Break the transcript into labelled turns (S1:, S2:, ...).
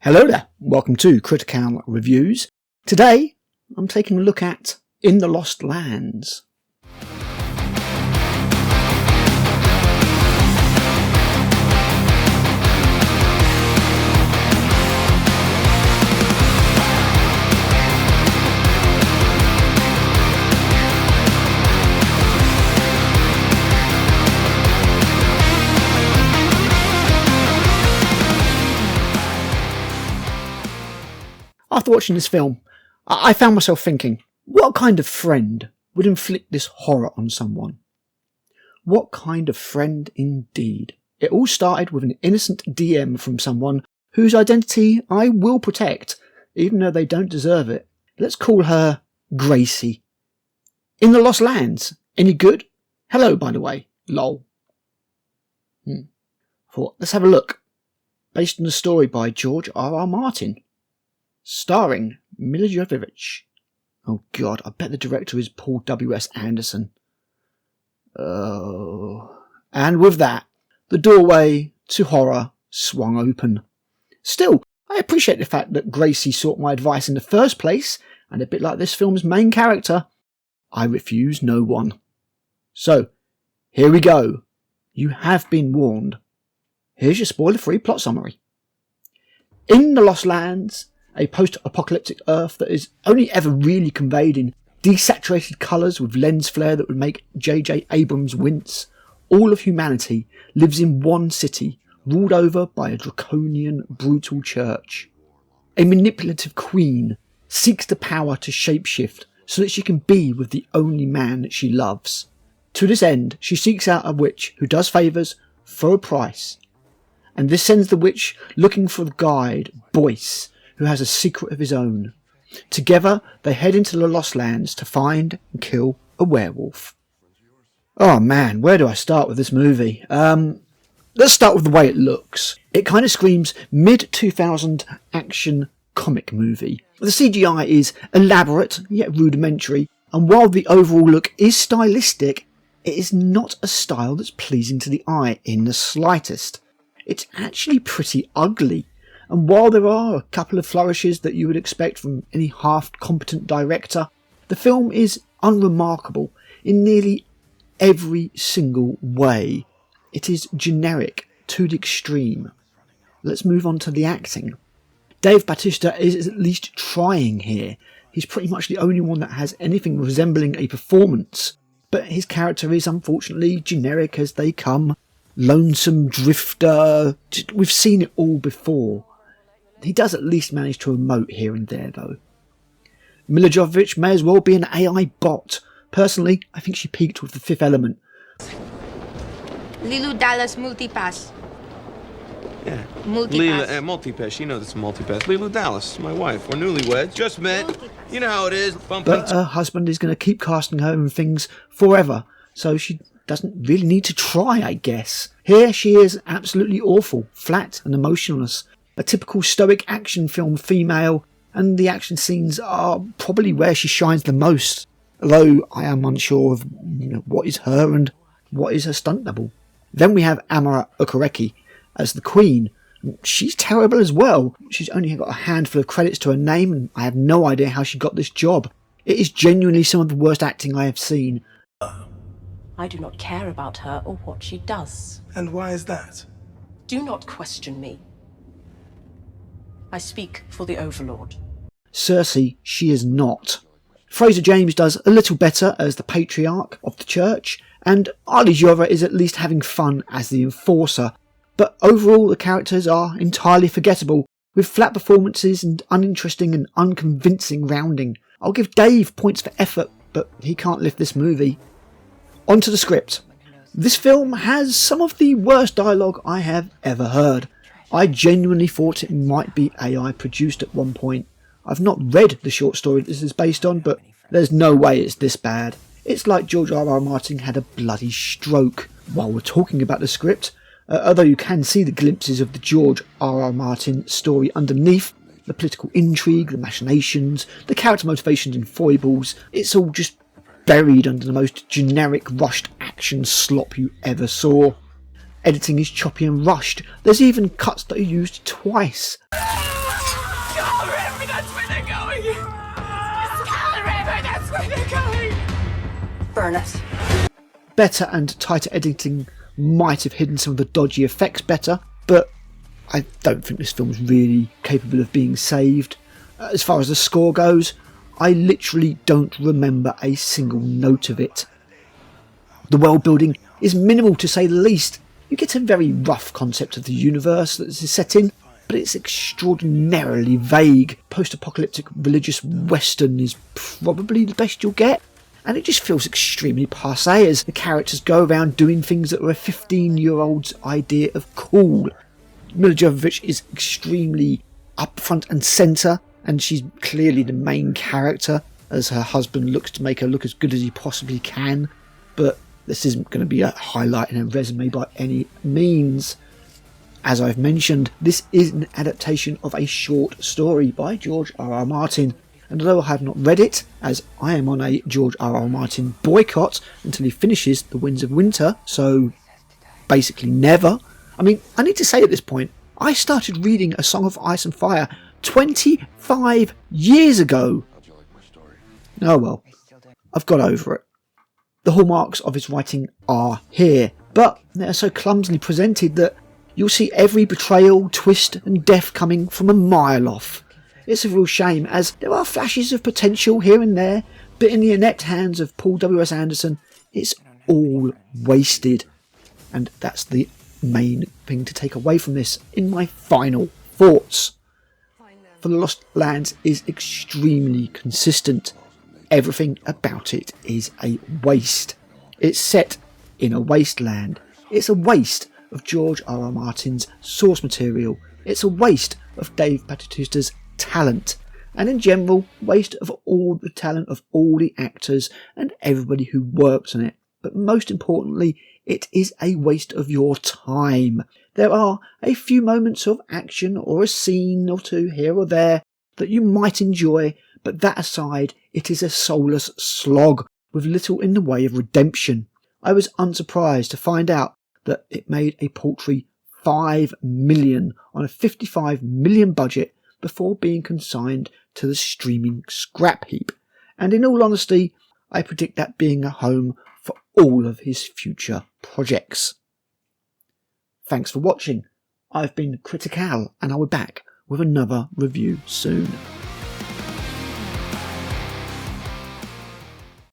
S1: Hello there, welcome to Critical Reviews. Today, I'm taking a look at In the Lost Lands. After watching this film, I found myself thinking, what kind of friend would inflict this horror on someone? What kind of friend indeed? It all started with an innocent DM from someone whose identity I will protect, even though they don't deserve it. Let's call her Gracey. In the Lost Lands, any good? Hello, by the way, lol. Thought, let's have a look. Based on a story by G.R.R. Martin. Starring Milla Jovovich. Oh god, I bet the director is Paul W.S Anderson. Oh. And with that, the doorway to horror swung open. Still, I appreciate the fact that Gracey sought my advice in the first place, and a bit like this film's main character, I refuse no one. So, here we go. You have been warned. Here's your spoiler-free plot summary. In the Lost Lands, a post-apocalyptic Earth that is only ever really conveyed in desaturated colours with lens flare that would make J.J. Abrams wince, all of humanity lives in one city, ruled over by a draconian, brutal church. A manipulative queen seeks the power to shapeshift so that she can be with the only man that she loves. To this end, she seeks out a witch who does favours for a price. And this sends the witch looking for the guide, Boyce, who has a secret of his own. Together, they head into the Lost Lands to find and kill a werewolf. Oh man, where do I start with this movie? Let's start with the way it looks. It kind of screams mid-2000 action comic movie. The CGI is elaborate, yet rudimentary, and while the overall look is stylistic, it is not a style that's pleasing to the eye in the slightest. It's actually pretty ugly. And while there are a couple of flourishes that you would expect from any half-competent director, the film is unremarkable in nearly every single way. It is generic to the extreme. Let's move on to the acting. Dave Bautista is at least trying here. He's pretty much the only one that has anything resembling a performance, but his character is unfortunately generic as they come. Lonesome drifter. We've seen it all before. He does at least manage to emote here and there, though. Milla Jovovich may as well be an AI bot. Personally, I think she peaked with The Fifth Element.
S2: Lilu Dallas Multipass.
S3: Yeah.
S2: Multipass.
S3: Multipass. She knows it's a multipass. Lilu Dallas, my wife. We're newlyweds. Just met.
S2: Multipass.
S3: You know how it is.
S1: But her husband is going to keep casting her in things forever, so she doesn't really need to try, I guess. Here she is absolutely awful, flat and emotionless. A typical stoic action film female, and the action scenes are probably where she shines the most, although I am unsure of what is her and what is her stunt double. Then we have Amara Okereke as the Queen. She's terrible as well. She's only got a handful of credits to her name, and I have no idea how she got this job. It is genuinely some of the worst acting I have seen.
S4: I do not care about her or what she does.
S5: And why is that?
S4: Do not question me. I speak for the Overlord.
S1: Cersei, she is not. Fraser James does a little better as the patriarch of the church, and Ali Jova is at least having fun as the enforcer, but overall the characters are entirely forgettable, with flat performances and uninteresting and unconvincing rounding. I'll give Dave points for effort, but he can't lift this movie. On to the script. This film has some of the worst dialogue I have ever heard. I genuinely thought it might be AI produced at one point. I've not read the short story this is based on, but there's no way it's this bad. It's like G.R.R. Martin had a bloody stroke. While we're talking about the script, although you can see the glimpses of the G.R.R. Martin story underneath, the political intrigue, the machinations, the character motivations and foibles, it's all just buried under the most generic rushed action slop you ever saw. Editing is choppy and rushed. There's even cuts that are used twice.
S5: going! Scour the river, that's where they're going!
S4: Burn it.
S1: Better and tighter editing might have hidden some of the dodgy effects better, but I don't think this film's really capable of being saved. As far as the score goes, I literally don't remember a single note of it. The world building is minimal to say the least. You get a very rough concept of the universe that this is set in, but it's extraordinarily vague. Post-apocalyptic religious western is probably the best you'll get, and it just feels extremely passé as the characters go around doing things that are a 15-year-old's idea of cool. Mila Jovovich is extremely upfront and centre, and she's clearly the main character, as her husband looks to make her look as good as he possibly can, but this isn't going to be a highlight in her resume by any means. As I've mentioned, this is an adaptation of a short story by George R.R. Martin, and although I have not read it, as I am on a George R.R. Martin boycott until he finishes The Winds of Winter, so basically never. I mean, I need to say at this point, I started reading A Song of Ice and Fire 25 years ago. Oh well, I've got over it. The hallmarks of his writing are here, but they are so clumsily presented that you'll see every betrayal, twist and death coming from a mile off. It's a real shame, as there are flashes of potential here and there, but in the inept hands of Paul W.S. Anderson, it's all wasted. And that's the main thing to take away from this in my final thoughts. For the Lost Lands is extremely consistent. Everything about it is a waste. It's set in a wasteland. It's a waste of George R.R. Martin's source material. It's a waste of Dave Bautista's talent. And in general, waste of all the talent of all the actors and everybody who works on it. But most importantly, it is a waste of your time. There are a few moments of action or a scene or two here or there that you might enjoy, but that aside, it is a soulless slog with little in the way of redemption. I was unsurprised to find out that it made a paltry $5 million on a $55 million budget before being consigned to the streaming scrap heap. And in all honesty, I predict that being a home for all of his future projects. Thanks for watching. I've been Critic Al, and I'll be back with another review soon.